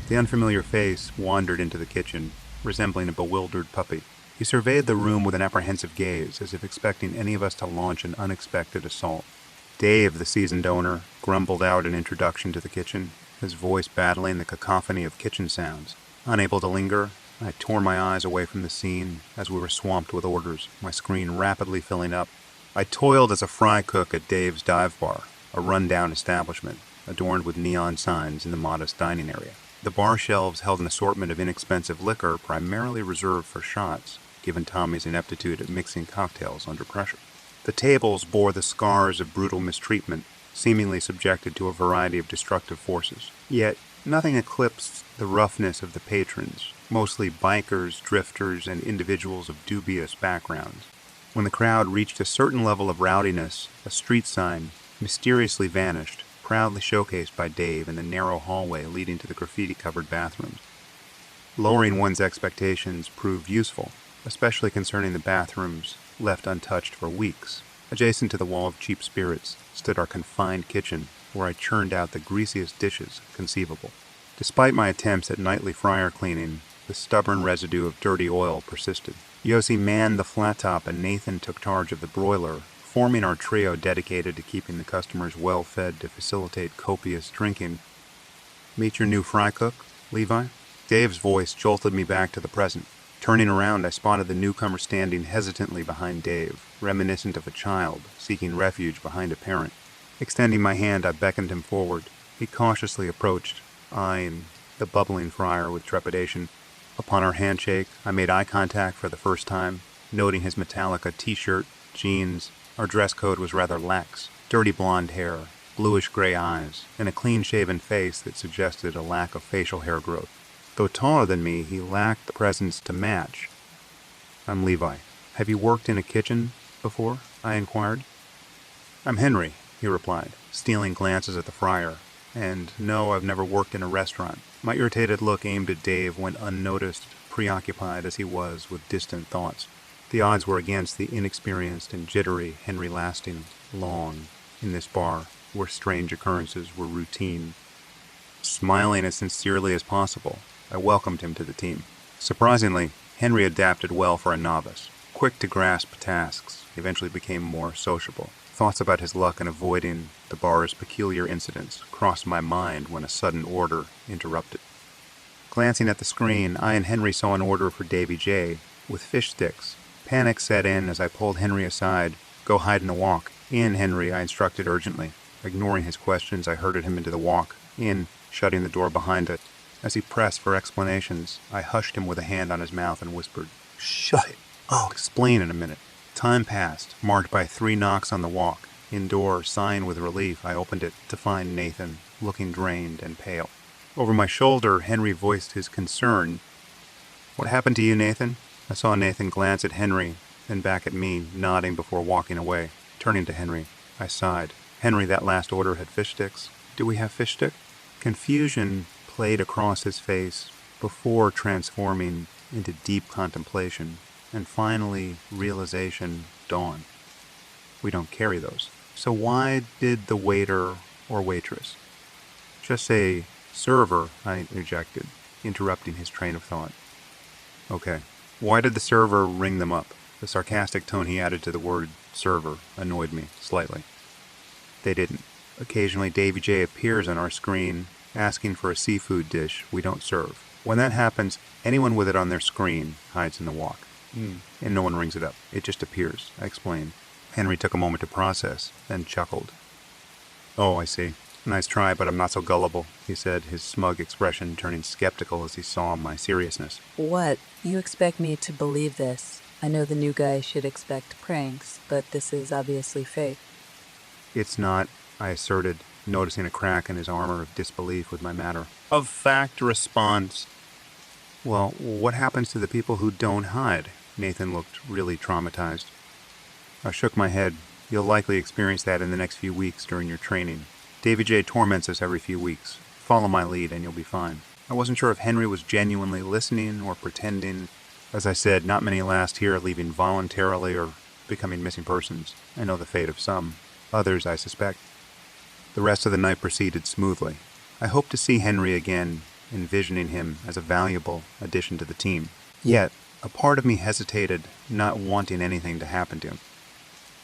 The unfamiliar face wandered into the kitchen, resembling a bewildered puppy. He surveyed the room with an apprehensive gaze, as if expecting any of us to launch an unexpected assault. Dave, the seasoned owner, grumbled out an introduction to the kitchen, his voice battling the cacophony of kitchen sounds. Unable to linger, I tore my eyes away from the scene as we were swamped with orders, my screen rapidly filling up. I toiled as a fry cook at Dave's Dive Bar, a run-down establishment, adorned with neon signs in the modest dining area. The bar shelves held an assortment of inexpensive liquor primarily reserved for shots, given Tommy's ineptitude at mixing cocktails under pressure. The tables bore the scars of brutal mistreatment, seemingly subjected to a variety of destructive forces. Yet, nothing eclipsed the roughness of the patrons, mostly bikers, drifters, and individuals of dubious backgrounds. When the crowd reached a certain level of rowdiness, a street sign mysteriously vanished, proudly showcased by Dave in the narrow hallway leading to the graffiti-covered bathrooms. Lowering one's expectations proved useful, especially concerning the bathrooms left untouched for weeks. Adjacent to the wall of cheap spirits stood our confined kitchen, where I churned out the greasiest dishes conceivable. Despite my attempts at nightly fryer cleaning, the stubborn residue of dirty oil persisted. Yossi manned the flat top and Nathan took charge of the broiler, forming our trio dedicated to keeping the customers well fed to facilitate copious drinking. "Meet your new fry cook, Levi?" Dave's voice jolted me back to the present. Turning around, I spotted the newcomer standing hesitantly behind Dave, reminiscent of a child seeking refuge behind a parent. Extending my hand, I beckoned him forward. He cautiously approached, eyeing the bubbling fryer with trepidation. Upon our handshake, I made eye contact for the first time, noting his Metallica t-shirt, jeans. Our dress code was rather lax. Dirty blonde hair, bluish-gray eyes, and a clean-shaven face that suggested a lack of facial hair growth. Though taller than me, he lacked the presence to match. "I'm Levi. Have you worked in a kitchen before?" I inquired. "I'm Henry," he replied, stealing glances at the fryer. "And no, I've never worked in a restaurant." My irritated look aimed at Dave went unnoticed, preoccupied as he was with distant thoughts. The odds were against the inexperienced and jittery Henry lasting long in this bar, where strange occurrences were routine. Smiling as sincerely as possible, I welcomed him to the team. Surprisingly, Henry adapted well for a novice. Quick to grasp tasks, he eventually became more sociable. Thoughts about his luck in avoiding the bar's peculiar incidents crossed my mind when a sudden order interrupted. Glancing at the screen, I and Henry saw an order for Davy J. with fish sticks. Panic set in as I pulled Henry aside. "Go hide in the wok." "In, Henry," I instructed urgently. Ignoring his questions, I herded him into the wok. "In," shutting the door behind it. As he pressed for explanations, I hushed him with a hand on his mouth and whispered, "Shut it. I'll explain in a minute." Time passed, marked by 3 knocks on the wok. Indoors, sighing with relief, I opened it to find Nathan, looking drained and pale. Over my shoulder, Henry voiced his concern. "What happened to you, Nathan?" I saw Nathan glance at Henry, then back at me, nodding before walking away. Turning to Henry, I sighed. "Henry, that last order had fish sticks. Do we have fish stick?" Confusion played across his face before transforming into deep contemplation, and finally realization dawned. "We don't carry those." "So why did the waiter or waitress?" "Just say server," I interjected, interrupting his train of thought. "Okay. Why did the server ring them up?" The sarcastic tone he added to the word server annoyed me slightly. "They didn't. Occasionally Davy J appears on our screen asking for a seafood dish we don't serve. When that happens, anyone with it on their screen hides in the wok. And no one rings it up. It just appears," I explained. Henry took a moment to process, then chuckled. "Oh, I see. Nice try, but I'm not so gullible," he said, his smug expression turning skeptical as he saw my seriousness. "What? You expect me to believe this? I know the new guy should expect pranks, but this is obviously fake." "It's not," I asserted, noticing a crack in his armor of disbelief with my matter-of-fact response. "Well, what happens to the people who don't hide?" Nathan looked really traumatized. I shook my head. "You'll likely experience that in the next few weeks during your training. Davy J torments us every few weeks. Follow my lead and you'll be fine." I wasn't sure if Henry was genuinely listening or pretending. As I said, not many last here, leaving voluntarily or becoming missing persons. I know the fate of some. Others, I suspect. The rest of the night proceeded smoothly. I hoped to see Henry again envisioning him as a valuable addition to the team. Yet, a part of me hesitated, not wanting anything to happen to him.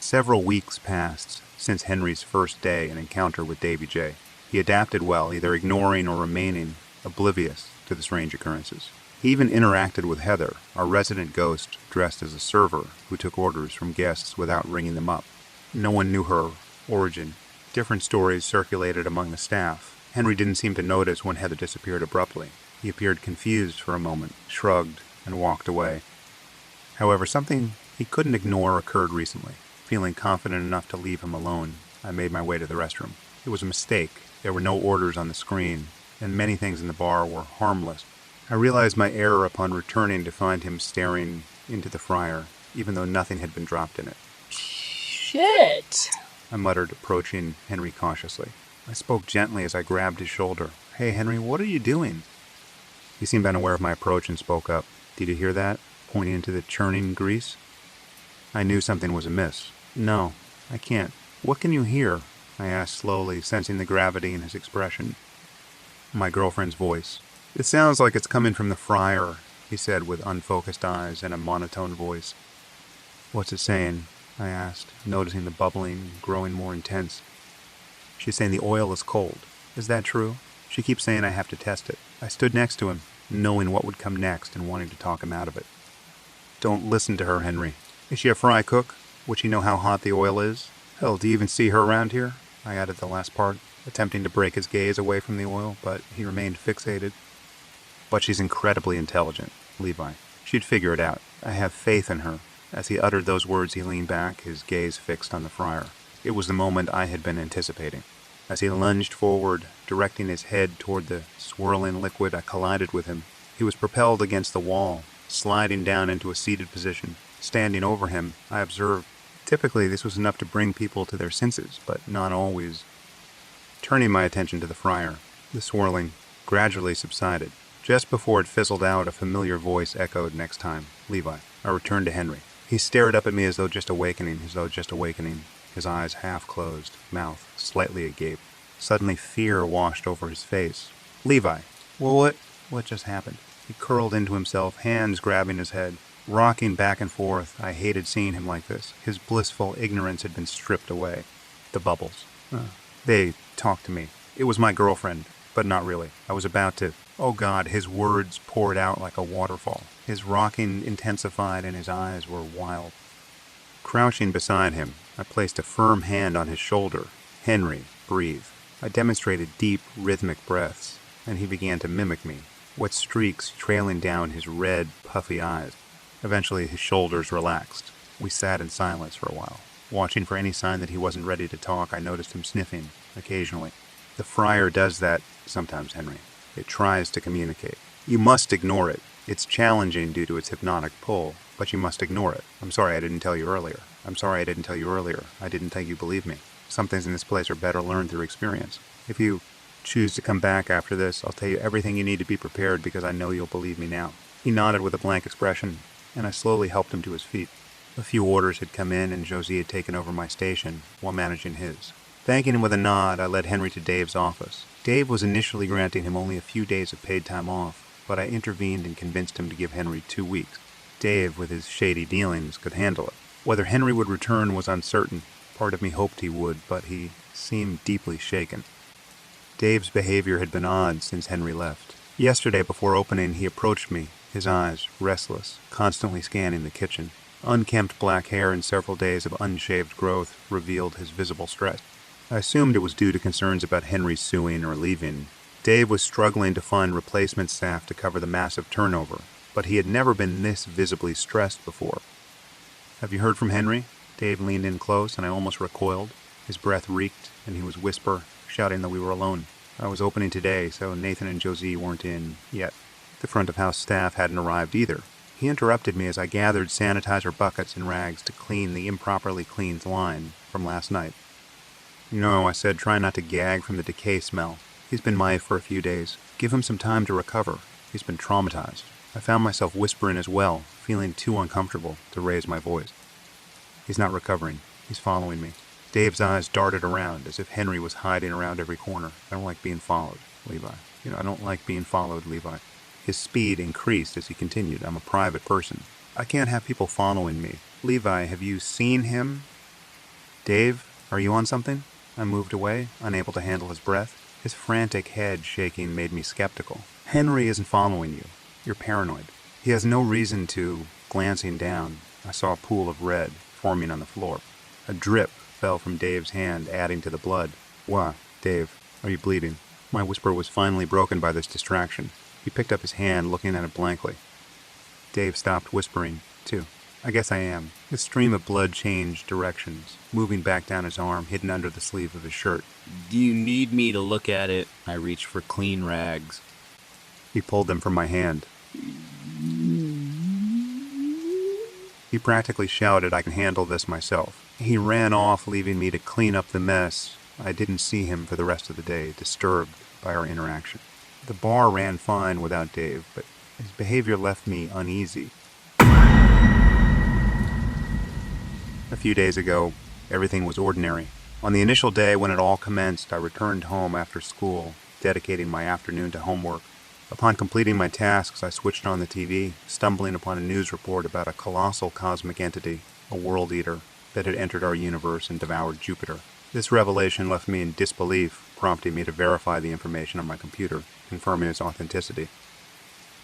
Several weeks passed since Henry's first day and encounter with Davy J. He adapted well, either ignoring or remaining oblivious to the strange occurrences. He even interacted with Heather, our resident ghost dressed as a server who took orders from guests without ringing them up. No one knew her origin. Different stories circulated among the staff. Henry didn't seem to notice when Heather disappeared abruptly. He appeared confused for a moment, shrugged, and walked away. However, something he couldn't ignore occurred recently. Feeling confident enough to leave him alone, I made my way to the restroom. It was a mistake. There were no orders on the screen, and many things in the bar were harmless. I realized my error upon returning to find him staring into the fryer, even though nothing had been dropped in it. Shit! I muttered, approaching Henry cautiously. I spoke gently as I grabbed his shoulder. "Hey, Henry, what are you doing?" He seemed unaware of my approach and spoke up. "Did you hear that?" pointing into the churning grease. I knew something was amiss. "No, I can't." "What can you hear?" I asked slowly, sensing the gravity in his expression. My girlfriend's voice. "It sounds like it's coming from the fryer," he said with unfocused eyes and a monotone voice. "What's it saying?" I asked, noticing the bubbling growing more intense. "She's saying the oil is cold." "Is that true?" "She keeps saying I have to test it." I stood next to him, knowing what would come next and wanting to talk him out of it. "Don't listen to her, Henry. Is she a fry cook? Would she know how hot the oil is? Hell, do you even see her around here?" I added the last part, attempting to break his gaze away from the oil, but he remained fixated. "But she's incredibly intelligent, Levi. She'd figure it out. I have faith in her." As he uttered those words, he leaned back, his gaze fixed on the fryer. It was the moment I had been anticipating. As he lunged forward, directing his head toward the swirling liquid, I collided with him. He was propelled against the wall, sliding down into a seated position. Standing over him, I observed. Typically, this was enough to bring people to their senses, but not always. Turning my attention to the fryer, the swirling gradually subsided. Just before it fizzled out, a familiar voice echoed next time. "Levi." I returned to Henry. He stared up at me as though just awakening, his eyes half closed, mouth slightly agape. Suddenly fear washed over his face. "Levi." "Well, what just happened?" He curled into himself, hands grabbing his head. Rocking back and forth, I hated seeing him like this. His blissful ignorance had been stripped away. The bubbles. They talked to me. It was my girlfriend, but not really. I was about to... Oh God, his words poured out like a waterfall. His rocking intensified and his eyes were wild. Crouching beside him, I placed a firm hand on his shoulder. "Henry, breathe." I demonstrated deep, rhythmic breaths, and he began to mimic me, wet streaks trailing down his red, puffy eyes. Eventually, his shoulders relaxed. We sat in silence for a while. Watching for any sign that he wasn't ready to talk, I noticed him sniffing, occasionally. The fryer does that sometimes, Henry. It tries to communicate. You must ignore it. It's challenging due to its hypnotic pull, but you must ignore it. "I'm sorry I didn't tell you earlier. I'm sorry I didn't tell you earlier. I didn't think you believed me. Some things in this place are better learned through experience. If you choose to come back after this, I'll tell you everything you need to be prepared because I know you'll believe me now." He nodded with a blank expression, and I slowly helped him to his feet. A few orders had come in, and Josie had taken over my station while managing his. Thanking him with a nod, I led Henry to Dave's office. Dave was initially granting him only a few days of paid time off, but I intervened and convinced him to give Henry 2 weeks. Dave, with his shady dealings, could handle it. Whether Henry would return was uncertain. Part of me hoped he would, but he seemed deeply shaken. Dave's behavior had been odd since Henry left. Yesterday, before opening, he approached me, his eyes restless, constantly scanning the kitchen. Unkempt black hair and several days of unshaved growth revealed his visible stress. I assumed it was due to concerns about Henry suing or leaving. Dave was struggling to find replacement staff to cover the massive turnover, but he had never been this visibly stressed before. "Have you heard from Henry?" Dave leaned in close, and I almost recoiled. His breath reeked, and he was shouting that we were alone. I was opening today, so Nathan and Josie weren't in yet. The front-of-house staff hadn't arrived either. He interrupted me as I gathered sanitizer buckets and rags to clean the improperly cleaned line from last night. "No," I said, trying not to gag from the decay smell. "He's been mired for a few days. Give him some time to recover. He's been traumatized." I found myself whispering as well, feeling too uncomfortable to raise my voice. "He's not recovering. He's following me." Dave's eyes darted around as if Henry was hiding around every corner. I don't like being followed, Levi. I don't like being followed, Levi. His speed increased as he continued. I'm a private person. I can't have people following me. Levi, have you seen him? Dave, are you on something? I moved away, unable to handle his breath. His frantic head shaking made me skeptical. Henry isn't following you. You're paranoid. He has no reason to. Glancing down, I saw a pool of red forming on the floor. A drip fell from Dave's hand, adding to the blood. Why, Dave, are you bleeding? My whisper was finally broken by this distraction. He picked up his hand, looking at it blankly. Dave stopped whispering, too. I guess I am. The stream of blood changed directions, moving back down his arm, hidden under the sleeve of his shirt. Do you need me to look at it? I reached for clean rags. He pulled them from my hand. He practically shouted, I can handle this myself. He ran off, leaving me to clean up the mess. I didn't see him for the rest of the day, disturbed by our interaction. The bar ran fine without Dave, but his behavior left me uneasy. A few days ago, everything was ordinary. On the initial day when it all commenced, I returned home after school, dedicating my afternoon to homework. Upon completing my tasks, I switched on the TV, stumbling upon a news report about a colossal cosmic entity, a world eater, that had entered our universe and devoured Jupiter. This revelation left me in disbelief, prompting me to verify the information on my computer, confirming its authenticity.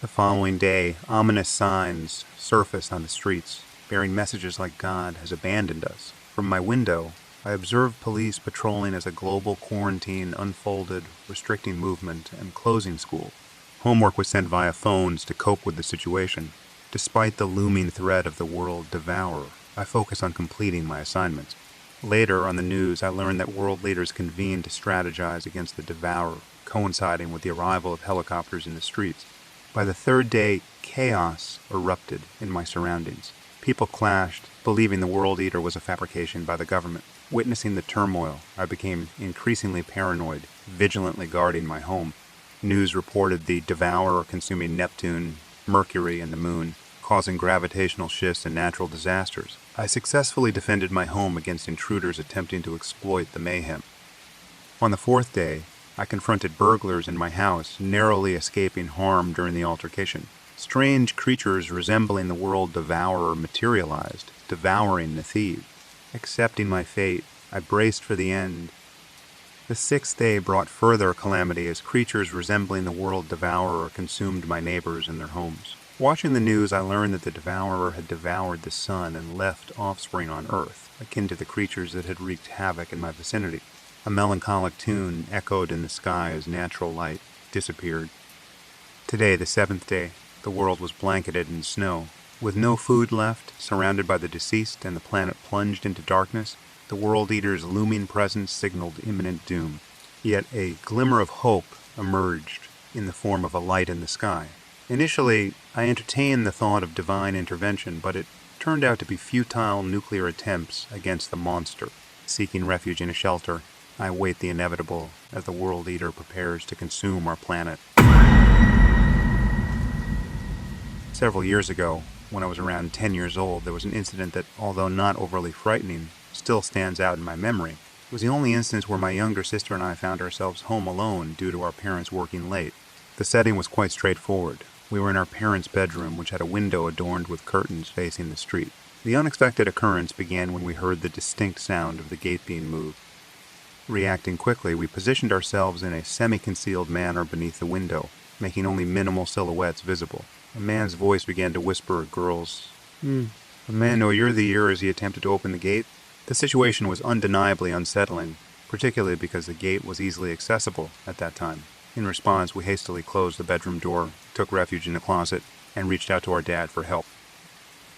The following day, ominous signs surfaced on the streets, bearing messages like God has abandoned us. From my window, I observed police patrolling as a global quarantine unfolded, restricting movement and closing school. Homework was sent via phones to cope with the situation. Despite the looming threat of the world devourer, I focused on completing my assignments. Later on the news, I learned that world leaders convened to strategize against the devourer, coinciding with the arrival of helicopters in the streets. By the third day, chaos erupted in my surroundings. People clashed, believing the world eater was a fabrication by the government. Witnessing the turmoil, I became increasingly paranoid, vigilantly guarding my home. News reported the devourer consuming Neptune, Mercury, and the moon, causing gravitational shifts and natural disasters. I successfully defended my home against intruders attempting to exploit the mayhem. On the fourth day, I confronted burglars in my house, narrowly escaping harm during the altercation. Strange creatures resembling the world devourer materialized, devouring the thieves. Accepting my fate, I braced for the end. The sixth day brought further calamity as creatures resembling the world devourer consumed my neighbors and their homes. Watching the news, I learned that the devourer had devoured the sun and left offspring on Earth, akin to the creatures that had wreaked havoc in my vicinity. A melancholic tune echoed in the sky as natural light disappeared. Today, the seventh day, the world was blanketed in snow. With no food left, surrounded by the deceased, and the planet plunged into darkness, the world eater's looming presence signaled imminent doom. Yet a glimmer of hope emerged in the form of a light in the sky. Initially, I entertained the thought of divine intervention, but it turned out to be futile nuclear attempts against the monster. Seeking refuge in a shelter, I await the inevitable as the world eater prepares to consume our planet. Several years ago, when I was around 10 years old, there was an incident that, although not overly frightening, still stands out in my memory. It was the only instance where my younger sister and I found ourselves home alone due to our parents working late. The setting was quite straightforward. We were in our parents' bedroom, which had a window adorned with curtains facing the street. The unexpected occurrence began when we heard the distinct sound of the gate being moved. Reacting quickly, we positioned ourselves in a semi-concealed manner beneath the window, making only minimal silhouettes visible. A man's voice began to whisper a girl's, "A man know you're the ear," as he attempted to open the gate. The situation was undeniably unsettling, particularly because the gate was easily accessible at that time. In response, we hastily closed the bedroom door, took refuge in the closet, and reached out to our dad for help.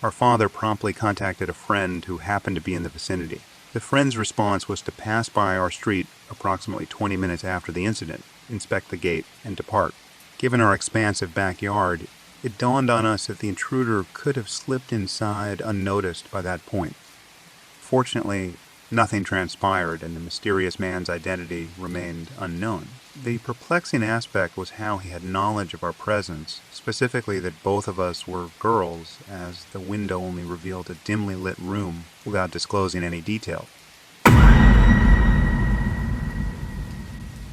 Our father promptly contacted a friend who happened to be in the vicinity. The friend's response was to pass by our street approximately 20 minutes after the incident, inspect the gate, and depart. Given our expansive backyard, it dawned on us that the intruder could have slipped inside unnoticed by that point. Fortunately, nothing transpired, and the mysterious man's identity remained unknown. The perplexing aspect was how he had knowledge of our presence, specifically that both of us were girls, as the window only revealed a dimly lit room without disclosing any detail.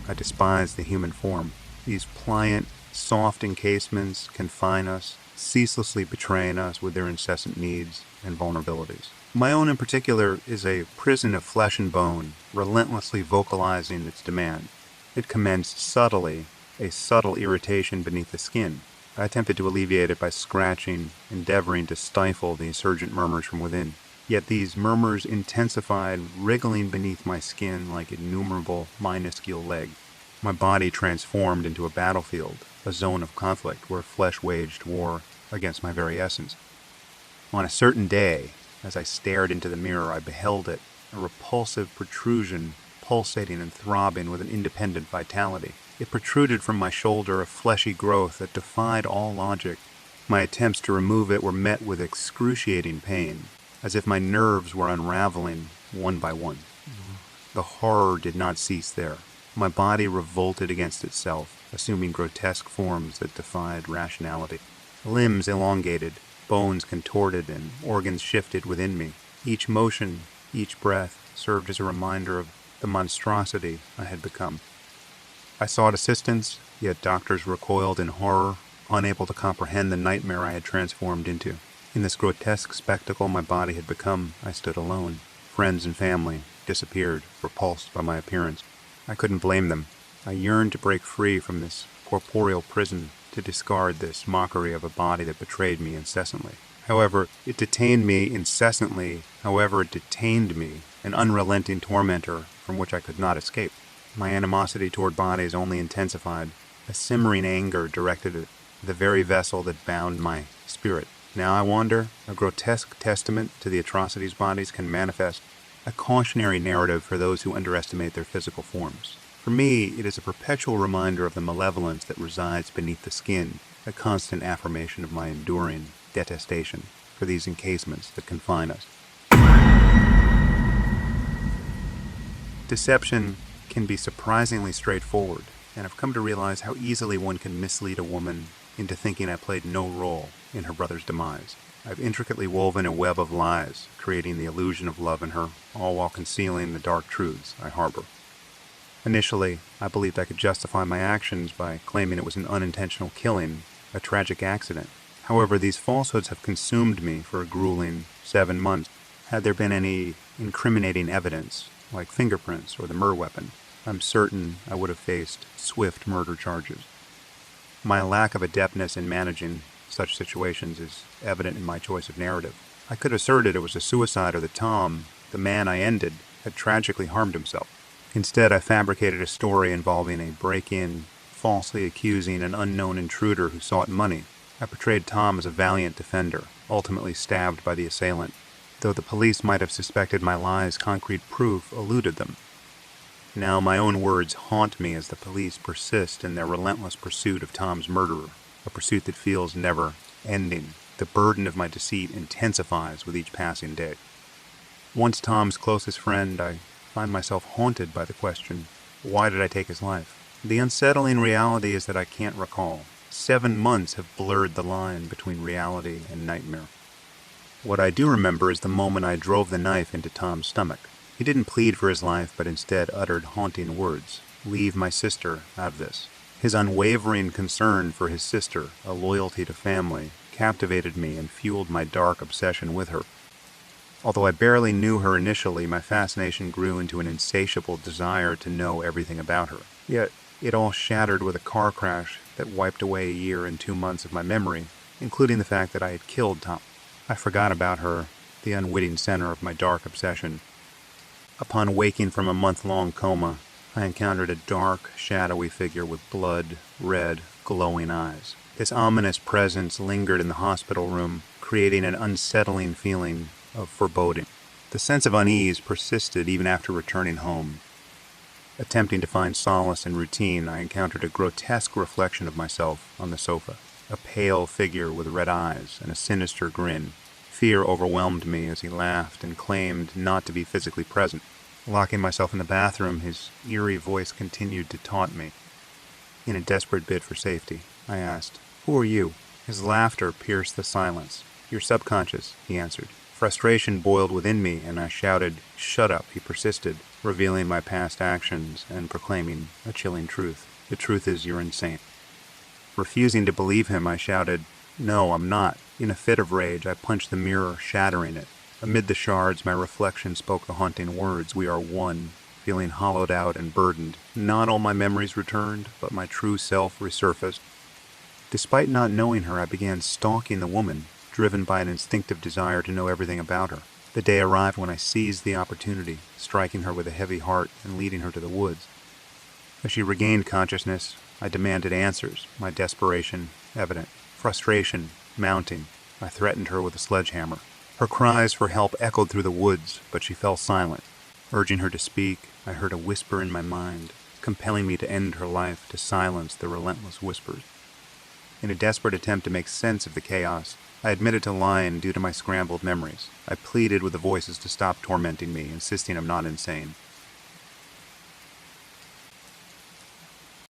I despise the human form. These pliant, soft encasements confine us, ceaselessly betraying us with their incessant needs and vulnerabilities. My own in particular is a prison of flesh and bone, relentlessly vocalizing its demand. It commenced subtly, a subtle irritation beneath the skin. I attempted to alleviate it by scratching, endeavoring to stifle the insurgent murmurs from within. Yet these murmurs intensified, wriggling beneath my skin like innumerable minuscule legs. My body transformed into a battlefield, a zone of conflict where flesh waged war against my very essence. On a certain day, as I stared into the mirror, I beheld it, a repulsive protrusion, pulsating and throbbing with an independent vitality. It protruded from my shoulder, a fleshy growth that defied all logic. My attempts to remove it were met with excruciating pain, as if my nerves were unraveling one by one. The horror did not cease there. My body revolted against itself, assuming grotesque forms that defied rationality. Limbs elongated, bones contorted, and organs shifted within me. Each motion, each breath served as a reminder of the monstrosity I had become. I sought assistance, yet doctors recoiled in horror, unable to comprehend the nightmare I had transformed into. In this grotesque spectacle my body had become, I stood alone. Friends and family disappeared, repulsed by my appearance. I couldn't blame them. I yearned to break free from this corporeal prison, to discard this mockery of a body that betrayed me incessantly. However, it detained me, an unrelenting tormentor from which I could not escape. My animosity toward bodies only intensified, a simmering anger directed at the very vessel that bound my spirit. Now I wander, a grotesque testament to the atrocities bodies can manifest, a cautionary narrative for those who underestimate their physical forms. For me, it is a perpetual reminder of the malevolence that resides beneath the skin, a constant affirmation of my enduring detestation for these encasements that confine us. Deception can be surprisingly straightforward, and I've come to realize how easily one can mislead a woman into thinking I played no role in her brother's demise. I've intricately woven a web of lies, creating the illusion of love in her, all while concealing the dark truths I harbor. Initially, I believed I could justify my actions by claiming it was an unintentional killing, a tragic accident. However, these falsehoods have consumed me for a grueling 7 months. Had there been any incriminating evidence, like fingerprints or the murder weapon, I'm certain I would have faced swift murder charges. My lack of adeptness in managing such situations is evident in my choice of narrative. I could have asserted it was a suicide or that Tom, the man I ended, had tragically harmed himself. Instead, I fabricated a story involving a break-in, falsely accusing an unknown intruder who sought money. I portrayed Tom as a valiant defender, ultimately stabbed by the assailant. Though the police might have suspected my lies, concrete proof eluded them. Now my own words haunt me as the police persist in their relentless pursuit of Tom's murderer, a pursuit that feels never ending. The burden of my deceit intensifies with each passing day. Once Tom's closest friend, I find myself haunted by the question, why did I take his life? The unsettling reality is that I can't recall. 7 months have blurred the line between reality and nightmare. What I do remember is the moment I drove the knife into Tom's stomach. He didn't plead for his life, but instead uttered haunting words, "Leave my sister out of this." His unwavering concern for his sister, a loyalty to family, captivated me and fueled my dark obsession with her. Although I barely knew her initially, my fascination grew into an insatiable desire to know everything about her. Yet, it all shattered with a car crash that wiped away a year and 2 months of my memory, including the fact that I had killed Tom. I forgot about her, the unwitting center of my dark obsession. Upon waking from a month-long coma, I encountered a dark, shadowy figure with blood-red, glowing eyes. This ominous presence lingered in the hospital room, creating an unsettling feeling of foreboding. The sense of unease persisted even after returning home. Attempting to find solace in routine, I encountered a grotesque reflection of myself on the sofa, a pale figure with red eyes and a sinister grin. Fear overwhelmed me as he laughed and claimed not to be physically present. Locking myself in the bathroom, his eerie voice continued to taunt me. In a desperate bid for safety, I asked, "Who are you?" His laughter pierced the silence. "Your subconscious," he answered. Frustration boiled within me, and I shouted, "Shut up," he persisted. revealing my past actions and proclaiming a chilling truth. The truth is you're insane. Refusing to believe him, I shouted, "No, I'm not." In a fit of rage, I punched the mirror, shattering it. Amid the shards, my reflection spoke the haunting words, "We are one." Feeling hollowed out and burdened, not all my memories returned, but my true self resurfaced. Despite not knowing her, I began stalking the woman, driven by an instinctive desire to know everything about her. The day arrived when I seized the opportunity, striking her with a heavy heart and leading her to the woods. As she regained consciousness, I demanded answers, my desperation evident. Frustration mounting, I threatened her with a sledgehammer. Her cries for help echoed through the woods, but she fell silent. Urging her to speak, I heard a whisper in my mind, compelling me to end her life, to silence the relentless whispers. In a desperate attempt to make sense of the chaos, I admitted to lying due to my scrambled memories. I pleaded with the voices to stop tormenting me, insisting I'm not insane.